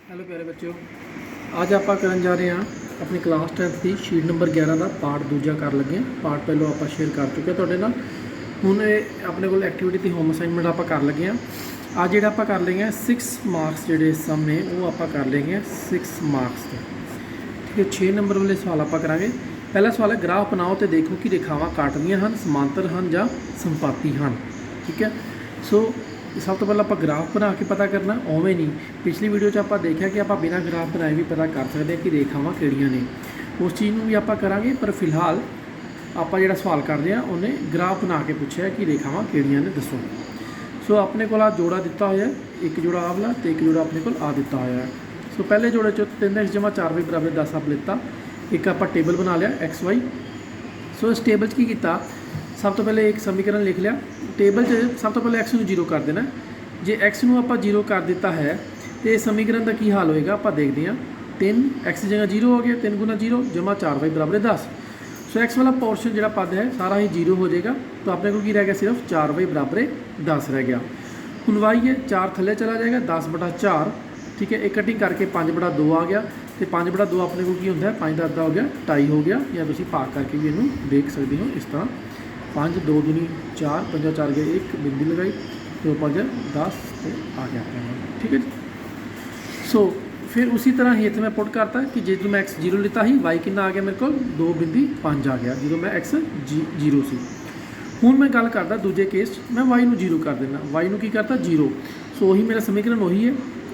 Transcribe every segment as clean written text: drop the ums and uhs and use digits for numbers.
Hello प्यारे बच्चों, आज आप करन जा रहे हैं अपनी क्लास 10th की शीट नंबर 11 का पार्ट दूजा कर लगे। पार्ट पहलों आप शेयर कर चुके थोड़े नाल। हुण अपने को एक्टिविटी की होम असाइनमेंट आप कर लगे हैं। अज जो आप कर लेंगे 6 मार्क्स जोड़े सम ने वो आप कर लेंगे 6 मार्क्स के। ठीक है, 6 नंबर वाले सवाल आप करांगे। पहला सवाल है, ग्राफ बनाओ तो देखो कि रेखावां काटदियां हैं, समांतर हैं या संपाती हैं। ठीक है, सो सब तो पहले आप ग्राफ बना के पता करना, उवें नहीं। पिछली वीडियो आप देखा कि आप बिना ग्राफ बनाए भी पता कर सकते हैं कि रेखावां किहड़ियां ने। उस चीज़ में भी आप करांगे, पर फिलहाल आप जो सवाल करते हैं उन्हें ग्राफ बना के पूछा कि रेखावां किहड़ियां ने दसो। सो अपने को जोड़ा दिता होया, एक जोड़ा आ वाला तो एक जोड़ा अपने को आ दिता होया है। सो पहले जोड़े चो 3x = 4y = 10 आप लेता। एक आप टेबल बना लिया XY। सो इस टेबल की किया, सब तो पहले एक समीकरण लिख लिया। टेबल सब तो पहले x को 0 कर देना। जे x को आप 0 कर दिता है तो इस समीकरण का की हाल होएगा आप देखते हैं। 3x जगह 0 हो गया, 3 × 0 = 4y = 10। सो x वाला पोर्शन जो पद है सारा ही 0 हो जाएगा। तो अपने को की रह गया, सिर्फ 4y = 10 रह गया। हुण y है 4 थले चला जाएगा, 10/4। ठीक है, एक कटिंग करके 5/2 आ गया। तो 5/2 अपने को की होंगे 5 का अद्धा हो गया, 2.5 हो गया। या तुम भाग करके भी इनू देख सकते हो इस तरह। 5 2 दूनी 4, 5 4 गए, एक बिंदी लगाई तो 5 10 आ गया अपने। ठीक है जी। सो फिर उसी तरह ही इतने मैं पुट करता कि जो मैं x 0 लेता ही y कितना आ गया मेरे को 2.5 आ गया, जो मैं x 0 सी। हूँ मैं गल करता दूजे केस, मैं y को 0 कर देना। y को की करता 0। सो वही मेरा समीकरण वही है।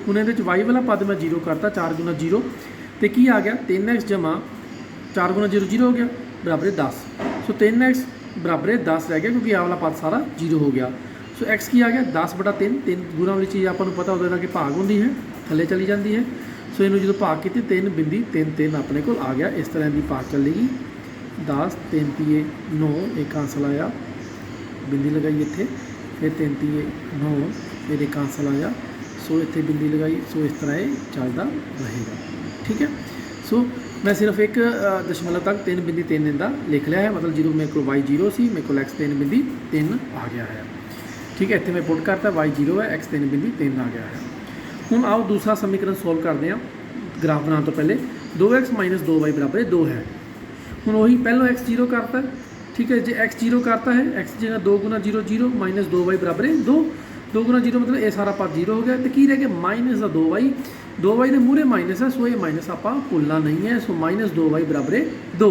हूँ ये y वाला पद मैं 0 करता, 4 × 0 तो की आ गया 3x = 4 × 0 0 हो गया बराबर 10। सो 3x बराबर 10 रह गया, क्योंकि आ वाला पद सारा 0 हो गया। सो x की आ गया 10/3। 3 गुणा वाली चीज़ आपको पता होता कि भाग होती है, थले चली जाती है। सो इनू जो भाग की 3.33 अपने को आ गया। इस तरह की भाग चलेगी। 10 3 × 9, एक आंसर आया, बिंदी लगाई इत्थे, फिर 3 × 9, फिर एक आंसर आया। सो इत्थे बिंदी लगाई। सो इस तरह ये चलता रहेगा। ठीक है, सो मैं सिर्फ एक दशमलव तक 3.3 इनका लिख लिया है। मतलब जो मेरे को y 0 सी, मेरे को x 3.3 आ गया है। ठीक है, इतने मैं पुट करता y 0 है, x 3.3 आ गया है। हूँ आओ दूसरा समीकरण सोल्व करते हैं। ग्राफ बनाने तो पहले 2x - 2y = 2 है। हूँ वही पहलों x 0 करता है। ठीक है, जो x 0 करता है, x जगह 2 × 0 0 - 2y = 2। 2 × 0 मतलब ये सारा पद 0 हो गया। तो की रह गया -2y। 2y के मूहरे माइनस है, सो ये माइनस आप भूलना नहीं है। सो -2y = 2।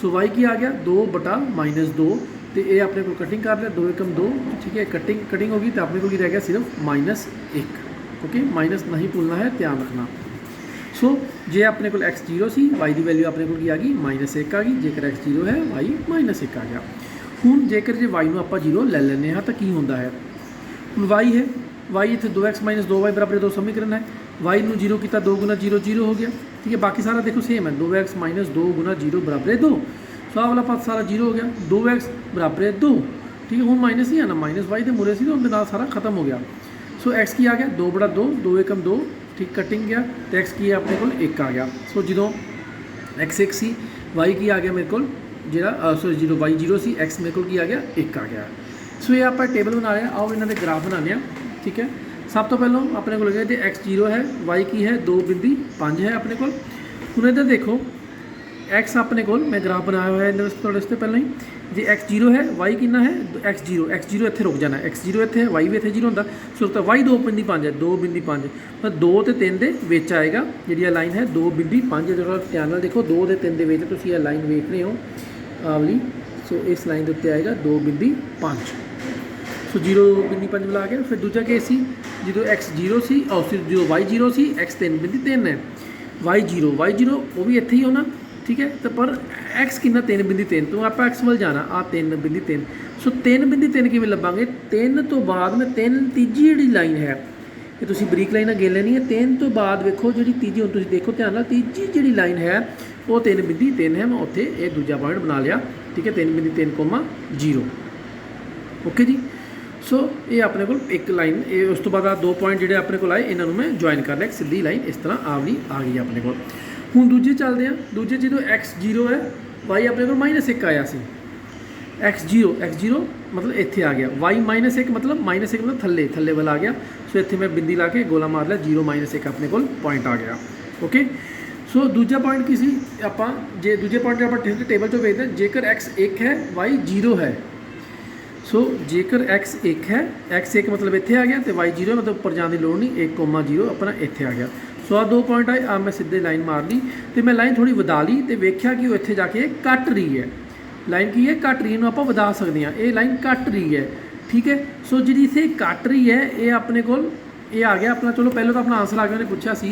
सो y की आ गया 2/-2। तो ये अपने को कटिंग कर लिया, 2 × 2। ठीक है, कटिंग होगी तो अपने को रह गया सिर्फ -1। ओके, माइनस नहीं भूलना है, ध्यान रखना। सो जे अपने को x 0 सी, y की वैल्यू अपने को आ गई -1 आ गई। जेकर x 0 है, y -1 आ गया। हूँ जेकर जे y को आप 0 ले लेने तो की होता है। हूँ y है, y इतने 2x - 2y = 2 समीकरण है। y को 0 किया, 2 × 0 0 हो गया। ठीक है, बाकी सारा देखो सेम है। 2x - 2 × 0 = 2। सो आ वाला पद सारा 0 हो गया। 2x = 2। ठीक है, हूँ माइनस ही आना, -y के मूहरे से तो उनके सारा खत्म हो गया। सो x की आ गया 2/2, 2 × 2। ठीक, कटिंग गया तो x की अपने को 1 आ गया। सो जो x 1 सी, y की आ गया मेरे को जो सॉरी y 0 सी, x मेरे को की आ गया 1 आ गया। सो ये आप टेबल बना रहे हैं। आओ इन्होंने ग्राफ बनाने। ठीक है, सब तो पहलों अपने को लगे जो x 0 है, y की है 2.5 है अपने को। हूँ इधर देखो x अपने को मैं ग्राफ बनाया हुआ है थोड़े इससे पहले ही। जो x 0 है, y कितना है x 0 इतने रुक जाना। x 0 इतने है, y भी इतने 0 होता। सो तो y 2.5 है, 2.5 मतलब 2 तो 3 के विच आएगा। जी लाइन है 2.5, जो ध्यान देखो 2 तो 3 के तुम लाइन वेख रहे हो आवली। सो इस लाइन के उत्ते आएगा 2.5। सो 0.5 वाला आ गया। फिर दूजा केस सी, जो x 0 सी और फिर जो y 0 सी, x 3.3 है, y 0 वो भी इतने ही होना। ठीक है, तो पर x कितना 3.3, तो आप x वाल जाना आ 3.3। सो 3.3 किमें लभांगे, 3 तो बाद में 3 तीजी जी लाइन है, ये तुम बरीक लाइन गे लेनी है। 3 तो बाद वेखो जी तीजी, हम देखो ध्यान नाल तीजी जी लाइन है वो 3.3 है। मैं उत्थे ये दूजा पॉइंट बना लिया। ठीक है, 3.3, 0। ओके जी। सो ये अपने को एक लाइन, ये उस तो बाद 2 पॉइंट जोड़े अपने को आए, इन्होंने मैं ज्वाइन कर लिया। एक सीधी लाइन इस तरह आवली आ गई अपने को। हूँ दूजे चलते हैं। दूजे जो x 0 है, y अपने को -1 आया सी। x0 मतलब इत्थे आ गया, y -1 मतलब -1 मतलब थल्ले वाला आ गया। सो इत्थे मैं बिंदी ला के गोला मार लिया, 0 -1 अपने कोल पॉइंट आ गया। ओके, सो दूजा पॉइंट की सी आपां जे दूजे पॉइंट आप टेबल चो वेखते हैं, जेकर x 1 है y 0 है। सो जेकर x 1 है, x 1 मतलब इत्थे आ गया, तो y 0 मतलब उपर जाने की लोड़ नहीं, 1,0 अपना इत्थे आ गया। सो आ 2 पॉइंट आए, आ मैं सीधे लाइन मार ली, तो मैं लाइन थोड़ी वधा ली, तो वेख्या कि वो इत्थे जाके कट रही है। लाइन की है कट रही है, आप वधा सकते हैं, ये लाइन कट रही है। ठीक है, सो जी इतने कट रही है, ये अपने को ये आ गया अपना। चलो पहले तो अपना आंसर आ गया, उन्हें पूछा सी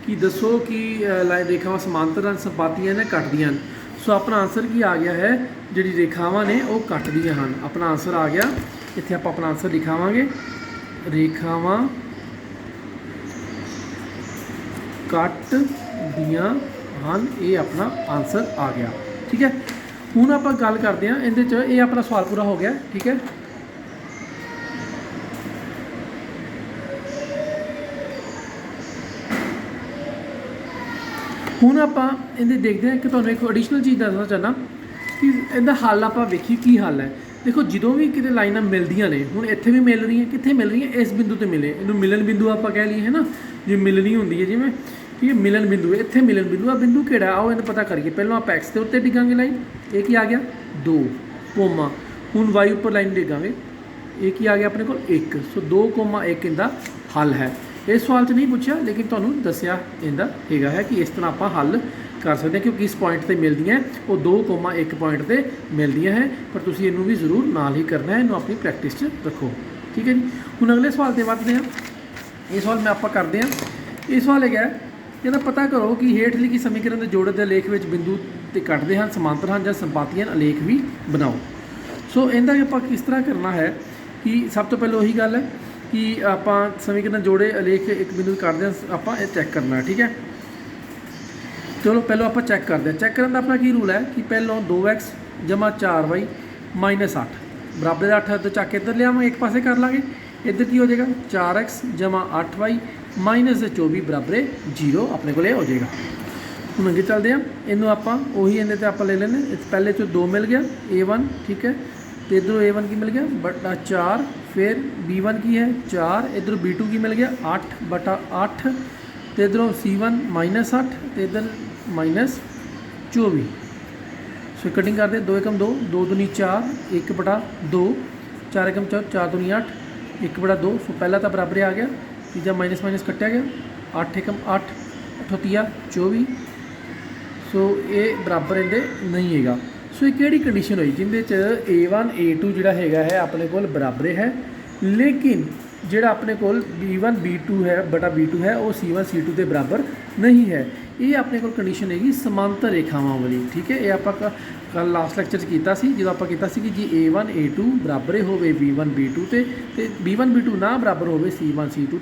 कि दसो कि लाइन रेखावां समांतर हैं, संपातियां ने कटदियां हैं। सो अपना आंसर की आ गया है, जी रेखावां ने वो कटदियां हैं। अपना आंसर आ गया, इत्थे आप अपना आंसर लिखावांगे, रेखावां कटदियां हैं, ये अपना आंसर आ गया। ठीक है, हुण आपां गल करते हैं इहदे च, ये अपना सवाल पूरा हो गया। ठीक है, हुण आपां इहदे देखते हैं कि तुहानूं एक एडिशनल चीज़ दसना चाहना कि इहदा हल आपां वेखीए की हल है। देखो जो भी किते लाइनां मिलदियां ने, हुण इत्थे भी मिल रही हैं, कित्थे मिल रही हैं, इस बिंदु ते मिले, इहनूं मिलन बिंदु आपां कह लईए है ना, जे मिलनी हुंदी है जिवें, ठीक है, मिलन बिंदु इत्थे मिलन बिंदु, आ बिंदु किहड़ा आओ इहनूं पता करिए। पहलों आप एक्स के उत्ते डिगांगे लाइन, ये की आ गया 2 कोमा, हुण वाई उपर लाइन डिगांगे, ये की आ गया अपने कोल 1। सो 2,1 इहदा हल है। इस सवाल च नहीं पूछा, लेकिन तुहानूं दस्सिया इहदा हैगा है कि इस तरह आप हल कर सकते हैं, क्योंकि इस पॉइंट पर मिलदियाँ वो 2,1 पॉइंट पर मिलदियाँ हैं। पर तुसीं इहनूं भी जरूर नाल ही करना है, इहनूं अपनी प्रैक्टिस च रखो। ठीक है जी, हुण अगले सवाल ते वधदे हां। ये सवाल मैं आपां करदे हां। ये सवाल हैगा ਇਹਦਾ पता करो कि हेठ लिखी समीकरण के जोड़े के लेख में बिंदु तो कटते हैं, समांतर हैं, संपातियां अलेख भी बनाओ। सो इनका आप किस तरह करना है कि सब तो पहले वही गल है कि आप समीकरण जोड़े अलेख एक बिंदु कटते हैं, आप चैक करना है। ठीक है, चलो पहले आप चैक करते हैं। चैक करने का अपना की रूल है कि पहलों 2x जमा 4y -8 बराबर 8 तो चक इधर लियावांगे, एक पासे कर लाँगे, इधर की हो जाएगा 4x जमा 8y -24 बराबर 0 अपने को हो जाएगा। हम अगे चलते हैं, इनू आप इन्हें आप ले लेने, पहले चो 2 मिल गया a1, ठीक है, तो इधरों a1 की मिल गया बटा 4, फिर b1 की है 4, इधरों b2 की मिल गया 8 बटा 8, तो इधरों c1 -8, तो इधर -24। सो कटिंग करते 2 एकम 2, 2 दूनी 4, 1 बटा 2, 4 एकम 4, 4 दूनी 8, 1 बटा 2। सो पहला तो बराबर आ गया, तीजा माइनस माइनस कटिया गया, 8 एकम 8, 8 तिया 24। सो ये बराबर इहदे नहीं हैगा। सो ये किहड़ी कंडीशन हुई जिंदे च a1 a2 जिहड़ा हैगा है अपने कोल बराबर है, लेकिन जिहड़ा अपने कोल b1 b2 है बटा b2 है वो c1 c2 के बराबर नहीं है। ये अपने कोल कंडीशन हैगी समांतर रेखावां वाली। ठीक है, ये आप कल लास्ट लैक्चर किया जो आप किया कि जी a1 a2 बराबर हो b1 b2 ते b1 b2 ना बराबर हो c1 c2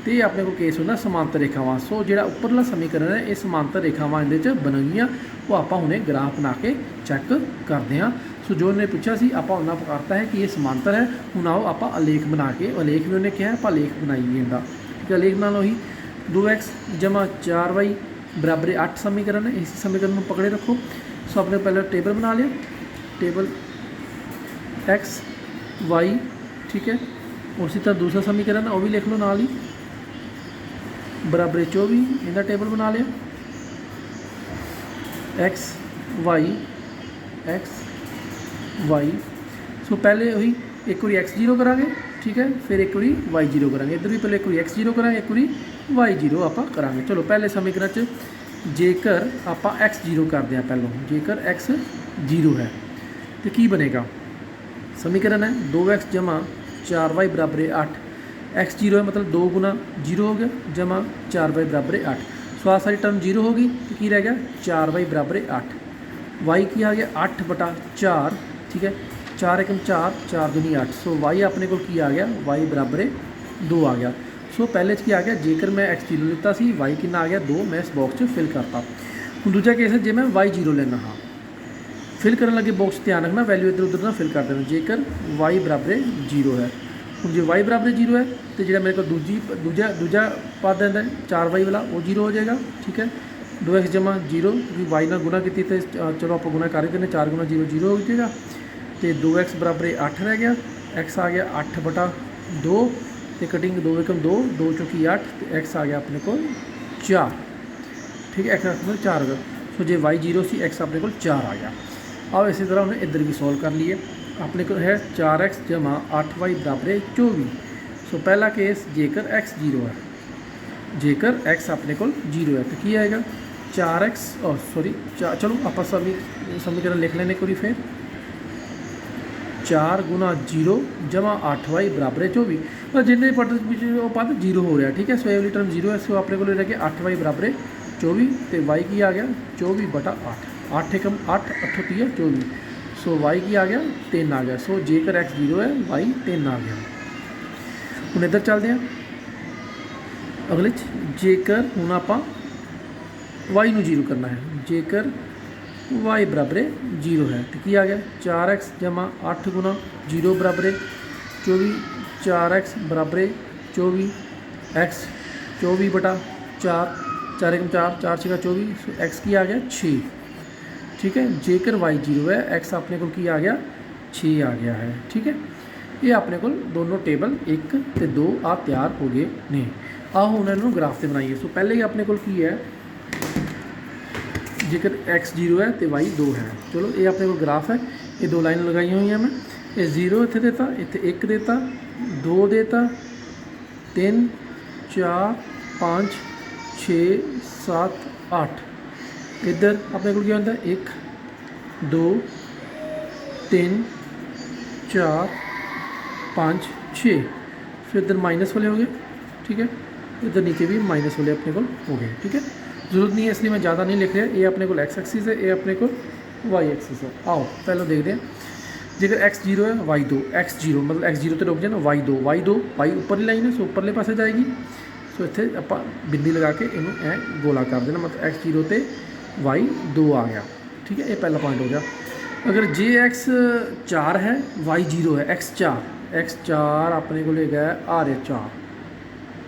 ते अपने को केस होना समांतर रेखावां। सो जो उपरला समीकरण है ये समांतर रेखावां इहदे बनगियां, वो आप हुणे ग्राफ बना के चैक करते हैं। सो जो उन्हें पूछा सी आप उन्हें करता है कि ये समांतर है। हुण आओ आप अलेख बना के, अलेख भी उन्हें कहा आप अलेख बनाइए इनका। ठीक है, अलेख बना लो ही 2x जमा 4y बराबर 8 समीकरण है, इस समीकरण को पकड़े रखो। सो आपने पहले टेबल बना लिया, टेबल x y, ठीक है, उसी तरह दूसरा समीकरण है वो भी लिख लो नाल ही, बराबर 24 इनका टेबल बना लिया, x y x y। सो पहले वही एक बार x0 करांगे, ठीक है, फिर एक बार y0 करांगे, इधर भी पहले एक बार x0 करांगे, एक बार y0 आप करांगे। चलो पहले समीकरण च जेकर आप x0 करते हैं, पहलों जेकर x0 है तो की बनेगा, समीकरण है 2x जमा 4y बराबर 8, x0 है मतलब 2 गुना 0 हो गया जमा 4y बराबर 8। सो आ सारी टर्म 0 होगी तो की रह गया 4y बराबर 8, y की आ गया 8 बटा 4, ठीक है, 4 एकम 4, 4 दूनी 8। सो y अपने को की आ गया y बराबर 2 आ गया। सो पहले की आ गया जेकर मैं x0 लेता सी, y कितना आ गया 2, मैं इस बॉक्स फिल करता। हूँ दूजा केस है जे मैं y0 लेना हाँ, फिल करने लगे बॉक्स ध्यान रखना वैल्यू इधर उधर ना फिल कर देना, जेकर y बराबर 0 है। हूँ जो y बराबर 0 है तो जो मेरे को दूजा पद है 4y वाला वो 0 हो जाएगा। ठीक है, 2x जमा 0 क्योंकि y ना गुना की तो चलो आप गुना कर ही देने, 4 गुना 0 0 हो जाएगा। तो 2x बराबर 8 रह गया, x आ गया 8/2 तो कटिंग 2 एकम 2, 2 चौकी 8 तो x आ गया अपने को 4। ठीक है, x अपने 4 अगर सो जो y 0 सी x अपने को 4 आ गया। आओ इसी तरह हमने इधर भी सॉल्व कर लिए। अपने को है 4x जमा 8y बराबर 24। सो पहला केस जेकर x 0 है, जेकर x अपने को 0 है तो क्या आएगा 4x सॉरी चलो आप समीकरण लिख लेने को फिर 4 गुना 0 जमा 8y बराबर 24 मतलब जिन्हें पद 0 हो रहा। ठीक है, सो एवरी टर्म 0 है, सो अपने को रह गया 8y बराबर 24 तो y की आ गया 24/8, 8 एकम 8 8 30 24, सो y की आ गया 3 आ गया। सो जेकर x 0 है y 3 आ गया। हम इधर चलते हैं अगले जेकर हूँ आप y ਨੂੰ 0 करना है, जेकर y बराबर 0 है तो क्या आ गया 4x जमा 8 गुना 0 बराबर 24, 4x बराबर 24, x 24/4, 4 एकम 4, 4 6 24, सो x की आ गया 6। ठीक है, जेकर y 0 है x अपने को आ गया 6 आ गया है। ठीक है, ये अपने को दोनों टेबल 1 तो 2 आ तैयार हो गए ने। आओ हम इन्होंने ग्राफ से बनाइए। सो पहले ही अपने को है जेकर x 0 है तो y 2 है। चलो ये अपने को ग्राफ है, ये 2 लाइन लगाई हुई हैं मैं, ये 0 इतने देता, इतने 1 देता, 2 देता, 3 4 5 6 7 8, इधर अपने को क्या होता है 1 2 3 4 5 6, फिर इधर माइनस वाले हो गए। ठीक है, इधर नीचे भी माइनस वाले अपने को हो गए। ठीक है, जरूरत नहीं है इसलिए मैं ज़्यादा नहीं लिख रहा। ये अपने को x एक्सिस है, ये अपने को y एक्सिस है। आओ पहले देखते हैं जेकर x 0 है y 2, x 0 मतलब x 0 तो रुक जाए ना, y 2 y ऊपर लाइन है, सो उपरले पासे जाएगी। सो इतने आप बिंदी लगा के इनू ए गोला कर देना, मतलब x 0 तो y 2 आ गया। ठीक है, ये पहला पॉइंट हो गया। अगर जे x 4 है y 0 है, x 4 अपने को ले गया आ रहा 4।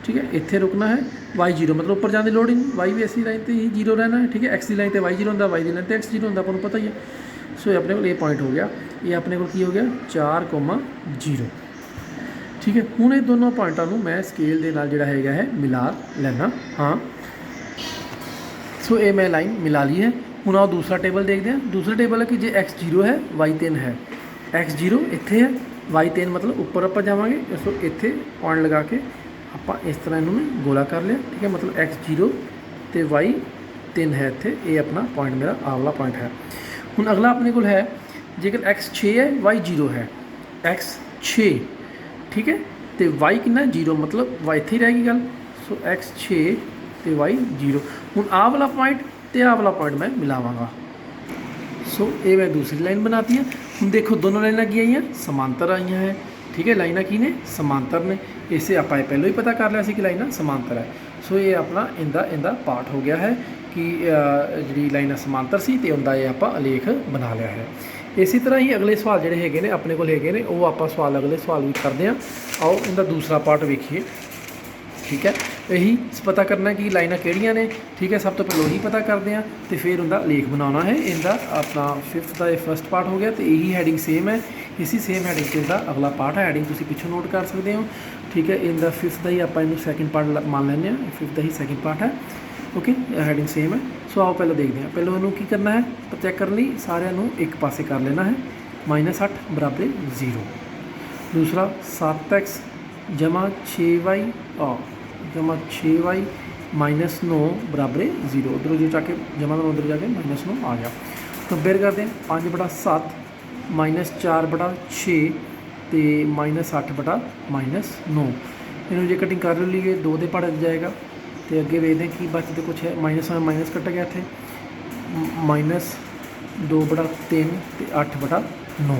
ठीक है, इतने रुकना है y 0 मतलब ऊपर जाने लोड ही नहीं, y भी ऐसी लाइन तो ही 0 रहना है। ठीक है, x की लाइन तो y 0 होता, y की लाइन तो x 0 होता, आपको पता ही है। सो अपने को ये पॉइंट हो गया, ये अपने को की हो गया 4,0। ठीक है, हूँ ये दोनों पॉइंटों को मैं स्केल के नाल जिहड़ा है मिला लेना। हाँ, सो ये मैं लाइन मिला ली है। हूँ आओ दूसरा टेबल देखते हैं। दूसरा टेबल है कि जे x 0 है y 3 है, x 0 इतने है y 3 मतलब ऊपर आप जावांगे। सो इतने पॉइंट लगा के आप इस तरह इन्होंने गोला कर लिया। ठीक है, मतलब x 0 तो y 3 है इतने, ये अपना पॉइंट मेरा आगला पॉइंट है। हूँ अगला अपने को है जेकर x 6 है y 0 है, x 6 ठीक है तो y कितना 0 मतलब y इतने ही रहेगी गल। सो x 6 तो y 0। हूँ आ वाला पॉइंट तो आ वाला पॉइंट मैं मिलावांगा। सो ये मैं दूसरी लाइन बनाती है। हूँ देखो दोनों लाइना की आई हैं समांतर आई हैं। ठीक है, लाइना की ने समांतर ने, इसे आप पहले ही पता कर लिया कि लाइना समांतर है। सो ये अपना इंदा पार्ट हो गया है कि जी लाइना समांतर सी तो उनका ये आप आलेख बना लिया है। इसी तरह ही अगले सवाल जोड़े है अपने को है वो आप सवाल अगले सवाल भी करते हैं। आओ इनका दूसरा पार्ट वेखिए। ठीक है, यही पता करना कि लाइना किहड़ियां ने। ठीक है, सब तो पहले यही पता करते हैं तो फिर उनका लेख बनाना है। इनका अपना 5th का फर्स्ट पार्ट हो गया तो यही हैडिंग सेम है, इसी सेम हैडिंग से इनका अगला पार्ट है। हैडिंग तुम पिछों नोट कर सकते हो। ठीक है, इनका 5th का ही आप सैकेंड पार्ट मान लें, 5th का ही सैकेंड पार्ट है। ओके, हैडिंग सेम है। सो आओ पहले देखते हैं। पहले उन्होंने की करना है तो चेक करने सारे एक पासे कर लेना है, -8 बराबर 0। दूसरा 7x जमा 6y जमा 6y -9 बराबर 0। उधर जो जाके जमा उधर जाके -9 आ गया। कंपेयर करते हैं 5/7 -4/6 तो -8/-9। इन्होंने जो कटिंग कर लीए 2 के पढ़ जाएगा तो अगे वेखते हैं कि बचते कुछ है। माइनस में माइनस कट गया इतने -2/3 तो 8/9।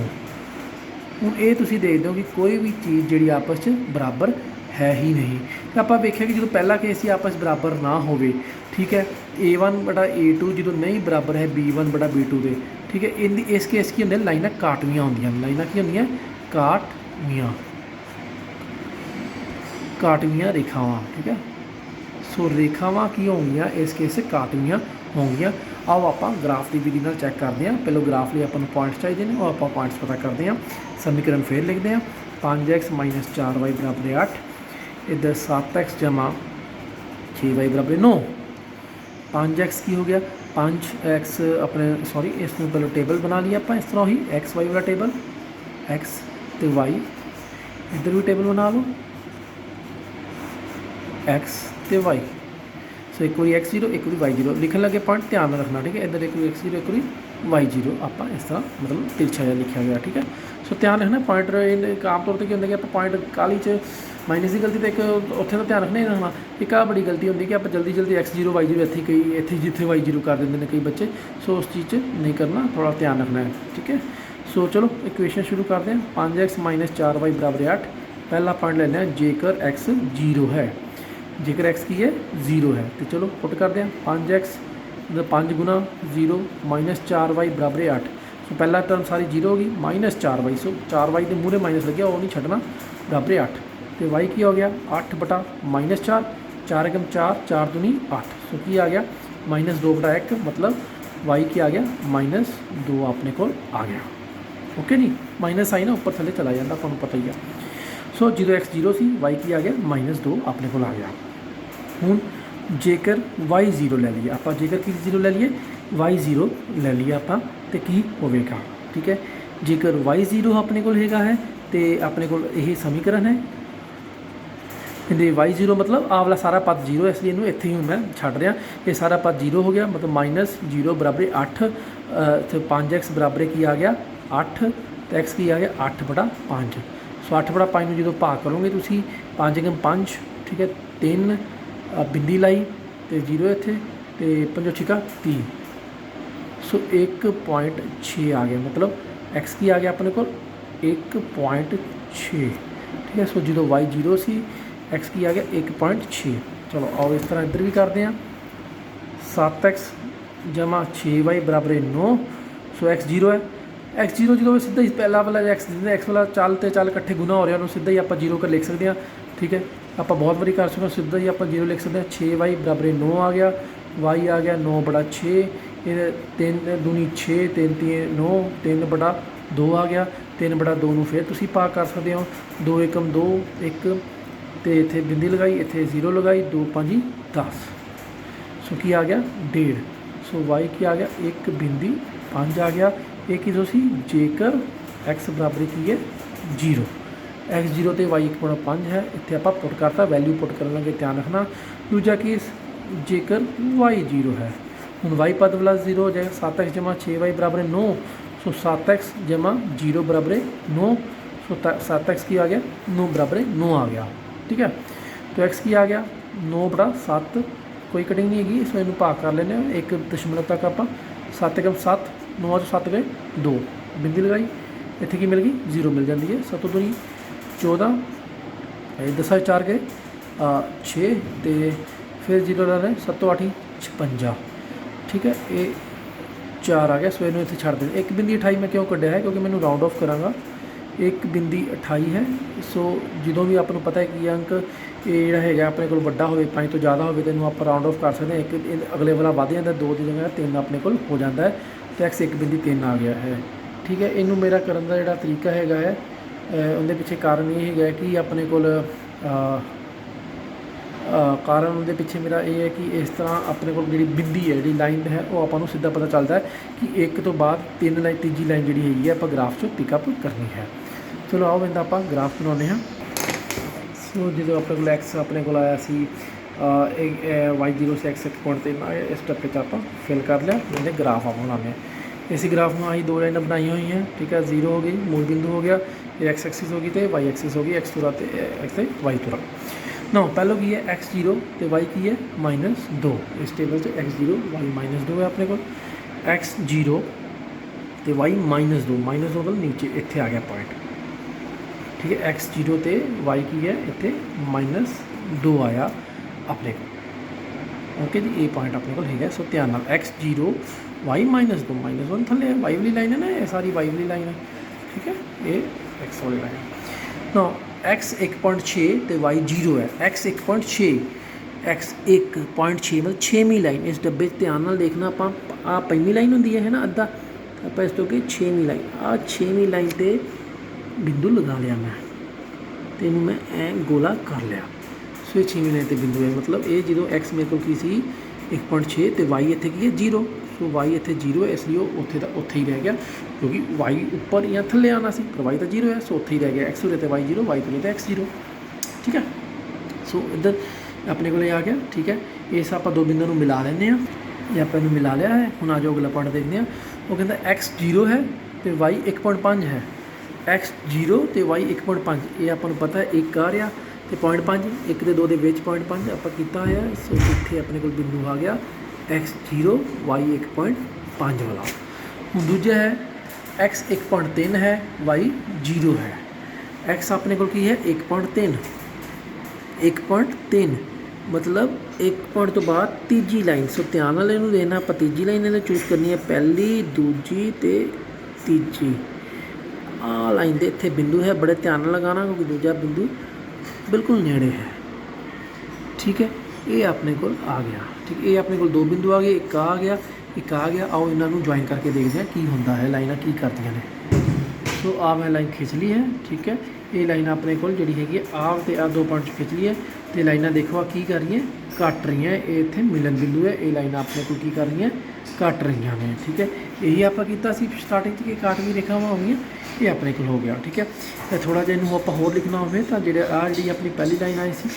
हूँ ये तुम देखते हो कि कोई भी चीज़ जी आपस बराबर है ही नहीं। तो आप वेख्या कि जो पहला केस ही आपस बराबर ना हो, ठीक है, A1/A2 जो नहीं बराबर है B1/B2 के। ठीक है, इस केस की होंगे लाइना काटवियाँ होंदियां। लाइना की होंदियां काटवियाँ रेखावां। ठीक है, सो रेखावां की होंगियां इस केस काटवियाँ होंगियां। आओ आप ग्राफ की विधि नाल चैक करते हैं। पहले ग्राफ लिए अपन पॉइंट्स चाहिए ने, आप पॉइंट्स पता करते हैं। समीकरण फिर लिखते हैं 5x माइनस 4y बराबर 8, इधर 7x जमा 6y बराबर 9। 5x की हो गया 5x अपने सॉरी इसमें पहले टेबल बना लिया आप इस तरह ही एक्स वाई वाला टेबल, एक्स तो वाई इधर भी टेबल बना लो एक्स तो वाई। सो एक बार x0 एक बार y0 लिखन लगे पॉइंट ध्यान रखना, ठीक है। इधर एक बार x0 एक बार y0 आप इस तरह मतलब तिरछा जहा लिखा गया, ठीक है। सो ध्यान रखना पॉइंट आम तौर पर क्या होंगे कि आप पॉइंट काली च माइनस की गलती तो एक उत्थे तो ध्यान रखना ही रखना। एक आ बड़ी गलती होंगी कि आप जल्दी जल्दी x0 y0 इतने कई इतने जिथे y0 कर देंगे कई बच्चे। सो उस चीज़ नहीं करना, थोड़ा ध्यान रखना है, ठीक है। सो चलो इक्वेशन शुरू करते हैं। 5x माइनस 4y बराबर 8। पहला पॉइंट लेना है जेकर x 0 है, जेकर x की है 0 है तो चलो पुट करते हैं 5x 5 गुना 0 माइनस 4y बराबर 8। सो पहला टर्म सारी 0 होगी माइनस 4y। सो 4y के मूहरे माइनस लगे वो नहीं छड्डना, बराबर 8 तो y की हो गया 8 बटा माइनस 4, 4 एकम 4 4 दूनी 8। सो की आ गया माइनस 2 बटा 1 मतलब y की आ गया माइनस 2 अपने को आ गया। ओके नहीं माइनस आई ना ऊपर थले चला जाता आपको पता ही है। सो 0x 0 सी y की आ गया माइनस 2 अपने को आ गया। हूँ जेकर y0 ले लीए आप, जेकर की 0 ले लीए y0 ले लीए आप तो की होगा, ठीक है। जेकर y0 अपने को है तो अपने को यही समीकरण है। y0 मतलब आ वाला सारा पद 0 इसलिए इनू इत्थे ही मैं छड्ड रहा। ये सारा पद 0 हो गया मतलब माइनस 0 बराबर 8 तो 5x बराबर की आ गया 8 तो x की आ गया 8 बटा 5। सो 8 बटा 5 जो भाग करोगे तुम 5 एकम 5, ठीक है। 3 बिंदी लाई तो 0 इत्थे तो 5 छिका 3। सो 1.6 आ गया मतलब x की आ गया अपने को 1.6, ठीक है। सो जो y0 सी x की आ गया 1.6। चलो आओ इस तरह इधर भी करते हैं 7x जमा 6y बराबर 9। सो x 0 है, x0 जो सीधा ही पहला वाला x वाला चल तो चल इकट्ठे गुना हो रहा है सीधा ही आप 0 कर लिख सकते हैं, ठीक है। आप बहुत बारी कर सकते सीधा ही आप 0 लिख सकते हैं। 6y बराबर 9 आ गया, y आ गया 9 बटा 6, 3 दूनी 6 3 3 9 3 बटा 2 आ गया। 3 बटा 2 में फिर तुम भाग कर सकते हो 2 एकम 2 1 तो इतने बिंदी लगाई इतने 0 लगाई 2 5 10। सो की आ गया 1.5। सो y की आ गया 1 बिंदी 5 आ गया। एक ही सी जेकर x बराबर की है 0, x0 तो y 1.5 है इतने आप पुट करता वैल्यू पुट कर लगे, ध्यान रखना। दूजा केस जेकर y0 है, हूँ y पद वाला 0 हो जाएगा 7x जमा 6y बराबर 9। सो 7x जमा 0 बराबर 9। सो 7x की आ गया 9 बराबर 9 आ गया, ठीक है। तो x की आ गया 9 बटा 7, कोई कटिंग नहीं हैगी इसमें इनू भाग कर लेने 1 दशमलव तक आप 7 एकम 7 9 7 गए 2 बिंदी लगाई इतने की मिल गई 0 मिल जाती है। 7 दूनी 14 10 4 गए 6 तो फिर 0 ला लें 7 8 56, ठीक है। ये 4 आ गया। सो इन्होंने इतने छड़ दें 1 बिंदी 28 मैं क्यों कढ़िया है क्योंकि मैंने राउंड ऑफ कराँगा 1 बिंदी 28 है। सो जो भी आपको पता है कि अंक ये जोड़ा है अपने को बड़ा हो 5 तो ज़्यादा हो तो आप राउंड ऑफ कर सकते हैं। एक अगले वाला वध जाता 2 की जगह 3 अपने को हो जाता है तो x 1 बिंदी 3 आ गया है, ठीक है। इनू मेरा करने का जोड़ा तरीका है उनके पिछे कारण ये है कि अपने को कारण उनके पिछे मेरा ये है कि इस तरह अपने को जी बिंदी है जी लाइन है वो आपको सीधा पता चलता है कि 1 तो बाद 3 लाइन तीजी लाइन जी हैगी है आप ग्राफ चो पिकअप करनी है। चलो आओ इनका आप ग्राफ बनाने हैं। सो जो अपने को एक्स अपने को आया सी y0 से x 1.3 आया इस स्टेप पे आप फिल कर लिया। मैंने ग्राफ आप बनाने इस ग्राफ में अं 2 लाइन बनाई हुई हैं, ठीक है। 0 हो गई मूल बिंदु हो गया, ये x एक्सिस होगी तो y एक्सिस होगी x तुरा तो x y तुरा। ना पहले की है x0 तो y की है -2 इस टेबल से x0 y -2 है अपने को x0 तो y -2 मतलब नीचे इतने आ गया पॉइंट, ठीक है। x0 तो y की है इतने -2 आया अपने को, ओके जी। ये पॉइंट अपने को है। सो ध्यान x0 y -2 -1 थले y वाली लाइन है ना, ये सारी y वाली लाइन है, ठीक है। ये x वाली लाइन ना x 1.6 तो y 0 है। x 1.6 x 1.6 मतलब 6ਵੀਂ ਲਾਈਨ। ਇਸ ਡੱਬੇ 'ਚ ਧਿਆਨ ਨਾਲ ਦੇਖਣਾ, ਆਪਾਂ ਆ 5ਵੀਂ ਲਾਈਨ ਹੁੰਦੀ ਹੈ ਨਾ ਅੱਧਾ, ਆਪਾਂ ਇਸ ਤੋਂ ਕਿ 6ਵੀਂ ਲਾਈਨ, ਆ 6ਵੀਂ ਲਾਈਨ 'ਤੇ ਬਿੰਦੂ ਲਗਾ ਲਿਆ ਮੈਂ, ਤੇ ਇਹਨੂੰ ਮੈਂ ਐ ਗੋਲਾ ਕਰ ਲਿਆ। ਸੋ ਇਹ 6ਵੀਂ ਲਾਈਨ 'ਤੇ ਬਿੰਦੂ ਹੈ, ਮਤਲਬ ਇਹ ਜਦੋਂ x ਮੇਰੇ ਕੋਲ ਕੀ ਸੀ 1.6 ਤੇ y ਇੱਥੇ ਕੀ ਹੈ 0, ਸੋ y ਇੱਥੇ 0 ਹੈ, ਇਸ ਲਈ ਉਹ ਉੱਥੇ ਦਾ ਉੱਥੇ ਹੀ ਰਹਿ ਗਿਆ, ਕਿਉਂਕਿ y ਉੱਪਰ ਜਾਂ ਥੱਲੇ ਆਉਣਾ ਸੀ, ਪਰ y ਤਾਂ 0 ਹੈ, ਸੋ ਉੱਥੇ ਹੀ ਰਹਿ ਗਿਆ। x ਉਰੇ ਤੇ y 0, y ਉਰੇ ਤੇ x 0, ਠੀਕ ਹੈ। ਸੋ ਇੱਧਰ ਆਪਣੇ ਕੋਲ ਆ ਗਿਆ, ਠੀਕ ਹੈ। ਇਸ ਆਪਾਂ ਦੋ ਬਿੰਦੂਆਂ ਨੂੰ ਮਿਲਾ ਲੈਂਦੇ ਹਾਂ, ਇਹ ਆਪਾਂ ਇਹਨੂੰ ਮਿਲਾ ਲਿਆ ਹੈ। ਹੁਣ ਆ ਜਾਓ ਅਗਲਾ ਪੁਆਇੰਟ ਦੇਖਦੇ ਹਾਂ। ਉਹ ਕਹਿੰਦਾ x 0 ਹੈ ਅਤੇ y 1.5 ਹੈ, x 0 ਅਤੇ y 1.5, ਇਹ ਆਪਾਂ ਨੂੰ ਪਤਾ ਹੈ 1 ਆ ਰਿਹਾ ਅਤੇ 0.5, 1 ਦੇ 2 ਦੇ ਵਿੱਚ 0.5 ਆਪਾਂ ਕੀਤਾ ਹੋਇਆ। ਸੋ ਇੱਥੇ ਆਪਣੇ ਕੋਲ ਬਿੰਦੂ ਆ ਗਿਆ x 0 y 1.5 ਵਾਲਾ। ਹੁਣ ਦੂਜਾ ਹੈ x 1.3 ਹੈ, y 0 ਹੈ। x ਆਪਣੇ ਕੋਲ ਕੀ ਹੈ 1.3, 1.3 मतलब 1 ਪੁਆਇੰਟ ਤੋਂ ਬਾਅਦ ਤੀਜੀ ਲਾਈਨ। ਸੋ ਧਿਆਨ ਨਾਲ ਇਹਨੂੰ ਦੇਖਣਾ, ਆਪਾਂ ਤੀਜੀ ਲਾਈਨ ਇਹਨੇ ਚੂਜ਼ ਕਰਨੀ ਹੈ, ਪਹਿਲੀ, ਦੂਜੀ ਅਤੇ ਤੀਜੀ। ਆਹ ਲਾਈਨ ਦੇ ਇੱਥੇ ਬਿੰਦੂ ਹੈ, ਬੜੇ ਧਿਆਨ ਨਾਲ ਲਗਾਉਣਾ ਕਿਉਂਕਿ ਦੂਜਾ ਬਿੰਦੂ ਬਿਲਕੁਲ ਨੇੜੇ ਹੈ, ਠੀਕ ਹੈ। ਇਹ ਆਪਣੇ ਕੋਲ ਆ ਗਿਆ, ਠੀਕ। ਇਹ ਆਪਣੇ ਕੋਲ ਦੋ ਬਿੰਦੂ ਆ ਗਏ, ਇੱਕ ਆ ਗਿਆ, ਇੱਕ ਆ ਗਿਆ। ਆਓ ਇਹਨਾਂ ਨੂੰ ਜੁਆਇਨ ਕਰਕੇ ਦੇਖਦੇ ਹਾਂ ਕੀ ਹੁੰਦਾ ਹੈ, ਲਾਈਨਾਂ ਕੀ ਕਰਦੀਆਂ ਨੇ। ਸੋ ਆ ਮੈਂ ਲਾਈਨ ਖਿੱਚ ਲਈ ਹੈ, ਠੀਕ ਹੈ। ਇਹ ਲਾਈਨ ਆਪਣੇ ਕੋਲ ਜਿਹੜੀ ਹੈਗੀ ਹੈ ਆਹ ਅਤੇ ਆਹ ਦੋ ਪੁਆਇੰਟ ਖਿੱਚ ਲਈ ਹੈ, ਅਤੇ ਲਾਈਨਾਂ ਦੇਖੋ ਆ ਕੀ ਕਰ ਰਹੀਆਂ, ਕੱਟ ਰਹੀਆਂ। ਇਹ ਇੱਥੇ ਮਿਲਣ ਬਿੰਦੂ ਹੈ, ਇਹ ਲਾਈਨਾਂ ਆਪਣੇ ਕੋਲ ਕੀ ਕਰ ਰਹੀਆਂ, ਕੱਟ ਰਹੀਆਂ ਨੇ, ਠੀਕ ਹੈ। ਇਹੀ ਆਪਾਂ ਕੀਤਾ ਸੀ ਸਟਾਰਟਿੰਗ 'ਚ ਕਿ ਕਾਟਵੀਂ ਰੇਖਾਵਾਂ ਹੋਣਗੀਆਂ, ਇਹ ਆਪਣੇ ਕੋਲ ਹੋ ਗਿਆ, ਠੀਕ ਹੈ। ਅਤੇ ਥੋੜ੍ਹਾ ਜਿਹਾ ਇਹਨੂੰ ਆਪਾਂ ਹੋਰ ਲਿਖਣਾ ਹੋਵੇ ਤਾਂ ਜਿਹੜੀ ਆਪਣੀ ਪਹਿਲੀ ਲਾਈਨ ਆਈ ਸੀ,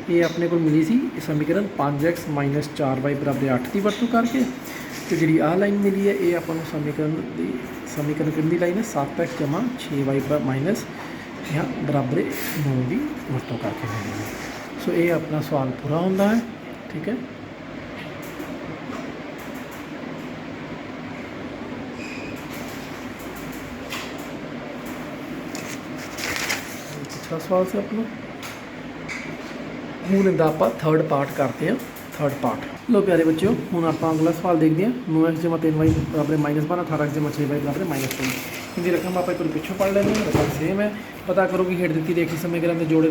ਇਹ ਆਪਣੇ ਕੋਲ ਮਿਲੀ ਸੀ ਸਮੀਕਰਨ 5x - 4y = 8 ਦੀ ਵਰਤੋਂ ਕਰਕੇ। ਅਤੇ ਜਿਹੜੀ ਆਹ ਲਾਈਨ ਮਿਲੀ ਹੈ ਇਹ ਆਪਾਂ ਨੂੰ ਸਮੀਕਰਨ ਕਿਹਦੀ ਲਾਈਨ ਹੈ 7x - 6y - 9 ਦੀ ਵਰਤੋਂ ਕਰਕੇ ਮਿਲੀ ਹੈ। ਸੋ ਇਹ ਆਪਣਾ ਸਵਾਲ ਪੂਰਾ ਹੁੰਦਾ ਹੈ, ਠੀਕ ਹੈ। अच्छा सवाल से अपना हूँ इनका आप थर्ड पार्ट करते हैं। थर्ड पार्ट लो प्यारे बच्चों, हूँ आप अगला सवाल देखते हैं। 9x - 3y = -12, 18x - 6y = -20। इनकी रकम आप एक बार पिछों पढ़ लेंगे, रकम सेम है। पता करो कि हेठ दी रेखी समीकरण के जोड़े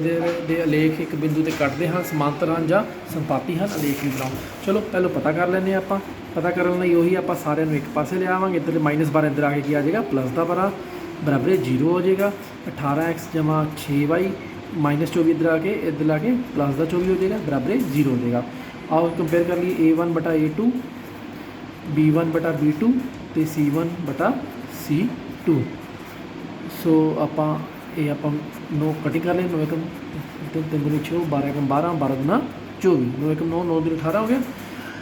दे अलेख एक बिंदु से कटते हैं, समांतर हैं या संपाती हैं, अलेख भी बनाओ। चलो पहले पता कर लें। आप पता करने लिए उही आप सारे एक पासे ले आवांगे, इधर -12 इधर आके क्या आ जाएगा प्लस का बराबर 0 हो जाएगा। 18x - 6y -24 इधर आके प्लस का 24 हो जाएगा, बराबर 0 हो जाएगा। आओ कंपेयर कर लिए A1 बटा A2, B1 बटा B2 तो C1 बटा C2। सो आप 9 कटिंग कर लें। 9 एकम 3 दूनी 6, 12 एकम 12, 12 दूना 24, 9 एकम 9, 9 दूनी 18 हो गया।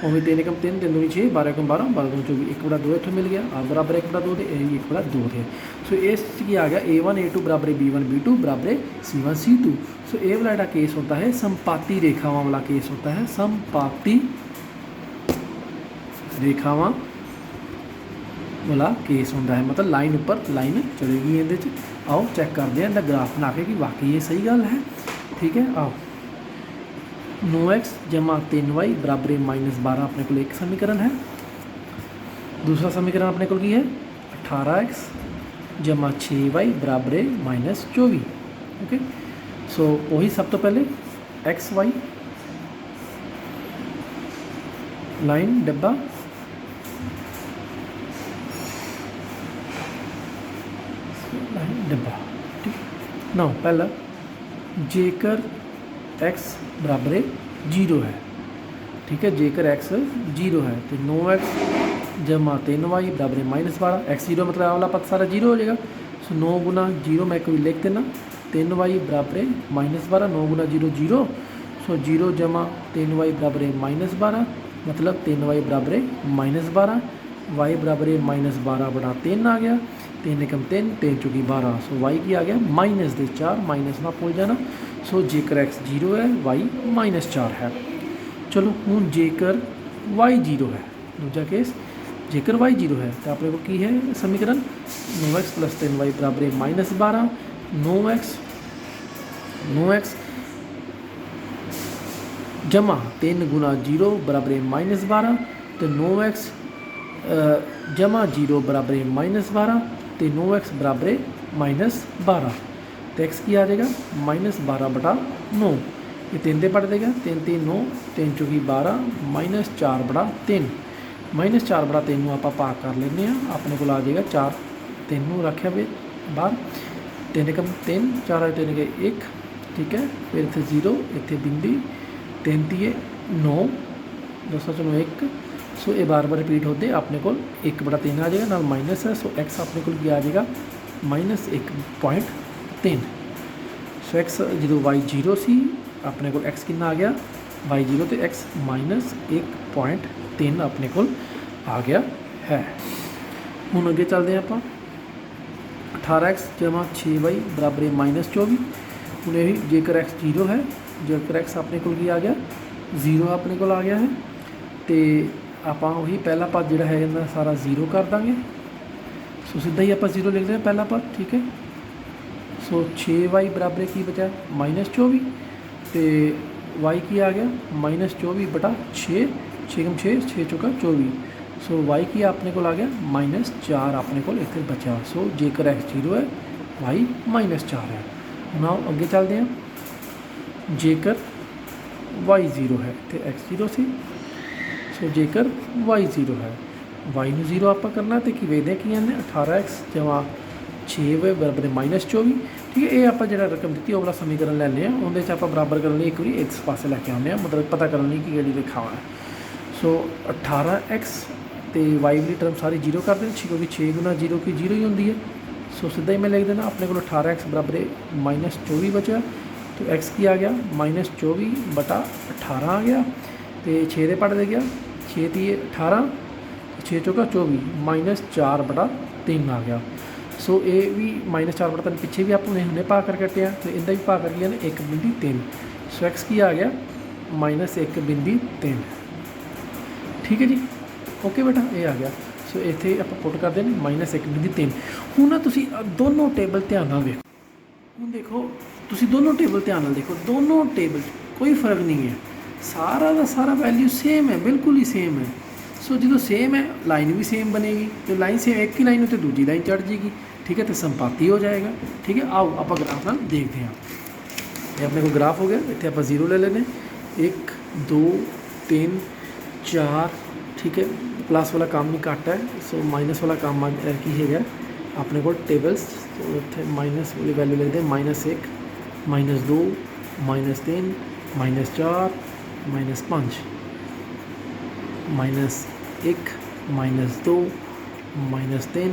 उमें 3 एकम 3, 3 दूनी 6, 12 एकम 12, 12 दूनी 24, 1/2 इतों मिल गया। बराबर 1/2 थे, 1/2 थे। सो इस की आ गया A1 A2 बराबर B1 B2 बराबर C1 C2। सो ये वाला जो केस होता है संपाती रेखावां वाला केस होता है, संपाती रेखावां वाला केस होता है। मतलब लाइन उपर लाइन चलेगी। ये आओ चैक करते हैं, इनका ग्राफ बना के कि वाकई ये सही गल है, ठीक है। आओ 9x - 3y बराबर -12 अपने को एक समीकरण है। दूसरा समीकरण अपने को है 18x - 6y बराबर -24। ओके, सो वही सब तो पहले एक्स वाई लाइन डब्बा डब्बा, ठीक। ना पहला जेकर x बराबर 0 है, ठीक है। जेकर x 0 है तो 9x - 3y बराबर -12। x 0 मतलब वाला पद सारा 0 हो जाएगा। सो 9 गुना 0 मैं कोई लिख देना, 3y बराबर -12, 9 गुना 0 0। सो 0 - 3y बराबर -12 मतलब 3y बराबर -12, y बराबर -12 बटा 3 आ गया। 3 एकम 3, 3 चौकी 12। सो y की आ गया -4, माइनस ना भूल जाना। सो जेकर x 0 है, y -4 है। चलो हूँ जेकर y 0 है, दूजा केस जेकर y 0 है तो अपने को की है समीकरण 9x + 3y बराबर -12। 9x जमा 3 गुना 0 बराबर -12 तो 9x जमा 0 बराबर -12 तो 9x बराबर -12 तो x की आ जाएगा -12 बटा 9। ये 3 ਦੇ ਪੜ ਦੇਗਾ 3 3 9 3 ਚੌਕੀ 12 -4/3 -4/3 ਨੂੰ ਆਪਾਂ ਭਾਗ ਕਰ ਲੈਂਦੇ ਹਾਂ। ਆਪਣੇ ਕੋਲ ਆ ਜਾਏਗਾ 4 3 ਨੂੰ ਰੱਖਿਆ ਵੇ ਬਾਹਰ 3 एकम 3 4 3 गए 1 ठीक है। फिर इतने 0 इतने बिंदी 3 तीए 9 200 चलो 1 सो ये बार बार रिपीट होते अपने को 1/3 आ जाएगा नाल माइनस है। सो एक्स अपने को क्या आ जाएगा -1.3। सो एक्स जो वाई 0 सी अपने को एक्स कितना आ गया वाई 0 तो एक्स -1.3 अपने को आ गया है। हुण अगे चलते हैं आप 18x जमा 6y बराबर -24। हूँ यही जेकर x 0 है जेकर x अपने को आ गया 0 अपने को आ गया है तो आप वही पहला पद जोड़ा है सारा 0 कर देंगे। सो सीधा ही आप 0 लिख दें पहला पद ठीक है। सो 6y बराबर की बचा -24 तो y की आ गया -24/6 6 6 6 चौका 24। सो y की अपने को आ गया -4 अपने को इतने बचा। सो जेकर x 0 है y -4 है। हम आओ अगे चलते हैं जेकर y 0 है तो x 0 सी। सो जेकर y 0 है y में 0 आप करना तो कि वेदे की आने 18x जमा 6y बराबर -24 ठीक है। ये आप जो रकम दी वो वाला समीकरण लैने उन्हें आप बराबर करने एक बार इस पास लैके आने मतलब पता करने की कि लिखा हुआ है। सो 18x तो वाई वाली टर्म सारी 0 कर दें क्योंकि 6 गुना 0 की 0 ही होती है। सो सीधा ही मैं लिख देना अपने को 18x बराबर -24 बचा तो x की आ गया -24/18 आ गया तो 6 दे पढ़ दे गया 6 ती 18 6 चौका 24 -4/3 आ गया। सो ये भी -4/3 पिछे भी आपने हमने पा कर कटिया तो इनका भी पा कर लिया 1.3। सो x की आ गया -1.3 ठीक है जी ओके बेटा ये आ गया। सो इतने आप पुट कर दें -1.3। हूँ ना तुसी दोनों टेबल ध्यान नाल देखो हूँ देखो तुसी दोनों टेबल ध्यान नाल देखो दोनों टेबल कोई फर्क नहीं है सारा का सारा वैल्यू सेम है बिल्कुल ही सेम है। सो जो सेम है लाइन भी सेम बनेगी तो लाइन सेम एक ही लाइन उत्ते दूजी लाइन चढ़ जाएगी ठीक है तो संपाती हो जाएगा ठीक है। आओ आप ग्राफ नाल देखते हैं। ये अपने को ग्राफ हो गया इतने आप 0 ले लेने 1 2 3 4 ठीक है। प्लस वाला काम नहीं घट है सो माइनस वाला काम की है अपने को टेबल्स तो इतने माइनस वाली वैल्यू लिखते हैं -1 -2 -3 -4 -5 -1 -2 -3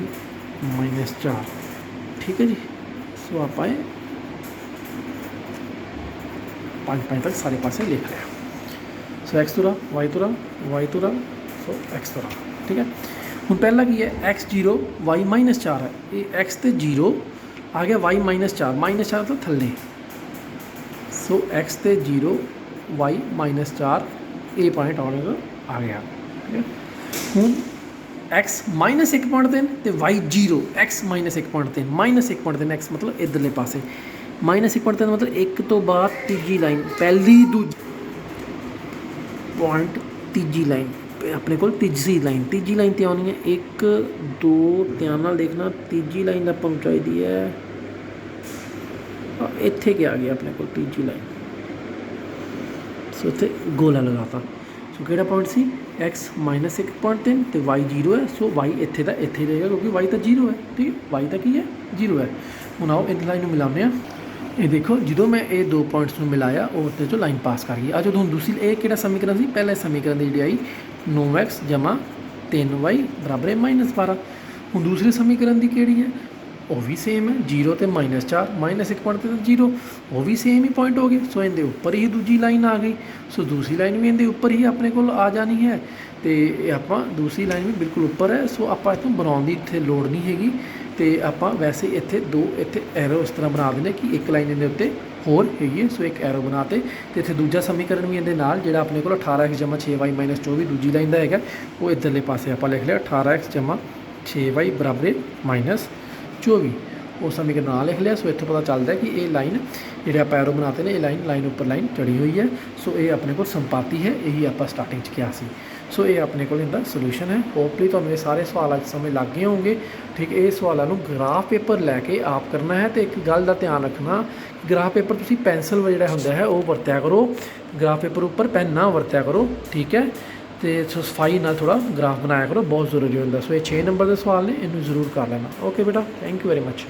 -4 ठीक है जी। सो आप 5 तक सारे पासे लिख रहे हैं। सो एक्स तुरा वाई तुरा सो एक्स तुरा ठीक है। हूँ पहला की है x 0 y -4 है ये x तो 0 आ गया y -4 तो थले। सो x तो 0 y -4 ये पॉइंट आ गया ठीक है। हूँ x -1.3 तो y 0 x -1.3 -1.3 x मतलब इधरले पासे -1.3 मतलब एक तो बाद तीजी लाइन पहली दूजी पॉइंट तीजी लाइन अपने को तीजी लाइन तो आनी है 1 2 ध्यान नाल देखना तीजी लाइन आप पहुँचाई दी है इत्थे क्या आ गया अपने को तीजी लाइन। सो इतने गोला लगाता सो कि पॉइंट सी x -1.3 तो y 0 है। सो y इत्थे दा इत्थे रहेगा क्योंकि y तो 0 है ठीक है y तो की है 0 है। हुण आओ इन लाइन मिलाने ये देखो जो मैं ये 2 पॉइंट्स में मिलाया और जो लाइन पास कर गई आज जो दूसरी ये कि समीकरण से पहले समीकरण की जी आई 9x जमा 3y बराबर -12। हूँ दूसरे समीकरण की केड़ी है वो भी सेम है 0 तो -4 -1.3 0 वो भी सेम ही पॉइंट हो गए। सो इनके उपर ही दूजी लाइन आ गई। सो दूसरी लाइन भी इनके उपर ही अपने को आ जानी है तो आप दूसरी लाइन भी बिल्कुल उपर है। सो आप इतों बनाने की इतने लोड़ नहीं हैगी तो आप वैसे इतने 2 इतने एरो इस तरह बना देने कि एक लाइन इनके उत्ते होर है। सो एक एरो बनाते तो इतने दूजा समीकरण भी इहदे नाल जिहड़ा अपने को 18x जमा 6y -24 दूजी लाइन का है वो इधरले पासे आप लिख लिया 18x जमा 6y बराबर -24 वो समीकरण ना लिख लिया। सो इत्थों पता चलता है कि ये लाइन जिहड़े आप एरो बनाते हैं ये लाइन उपर लाइन चढ़ी हुई है। सो ये अपने को संपाती है यही आप स्टार्टिंग किया सी। ਸੋ ਇਹ ਆਪਣੇ ਕੋਲ ਇਹਦਾ ਸੋਲੂਸ਼ਨ ਹੈ। ਹੋਪਲੀ ਤੁਹਾਨੂੰ ਇਹ ਸਾਰੇ ਸਵਾਲ ਅੱਜ ਸਮਝ ਲੱਗ ਗਏ ਹੋਣਗੇ। ਠੀਕ, ਇਹ ਸਵਾਲਾਂ ਨੂੰ ਗ੍ਰਾਫ ਪੇਪਰ ਲੈ ਕੇ ਆਪ ਕਰਨਾ ਹੈ। ਅਤੇ ਇੱਕ ਗੱਲ ਦਾ ਧਿਆਨ ਰੱਖਣਾ, ਗ੍ਰਾਫ ਪੇਪਰ ਤੁਸੀਂ ਪੈਨਸਲ ਜਿਹੜਾ ਹੁੰਦਾ ਹੈ ਉਹ ਵਰਤਿਆ ਕਰੋ, ਗ੍ਰਾਫ ਪੇਪਰ ਉੱਪਰ ਪੈਨ ਨਾ ਵਰਤਿਆ ਕਰੋ। ਠੀਕ ਹੈ, ਅਤੇ ਸਫਾਈ ਨਾਲ ਥੋੜ੍ਹਾ ਗ੍ਰਾਫ ਬਣਾਇਆ ਕਰੋ, ਬਹੁਤ ਜ਼ਰੂਰੀ ਹੁੰਦਾ। ਸੋ ਇਹ 6 ਨੰਬਰ ਦੇ ਸਵਾਲ ਨੇ, ਇਹਨੂੰ ਜ਼ਰੂਰ ਕਰ ਲੈਣਾ। ਓਕੇ ਬੇਟਾ, ਥੈਂਕ ਯੂ ਵੈਰੀ ਮੱਚ।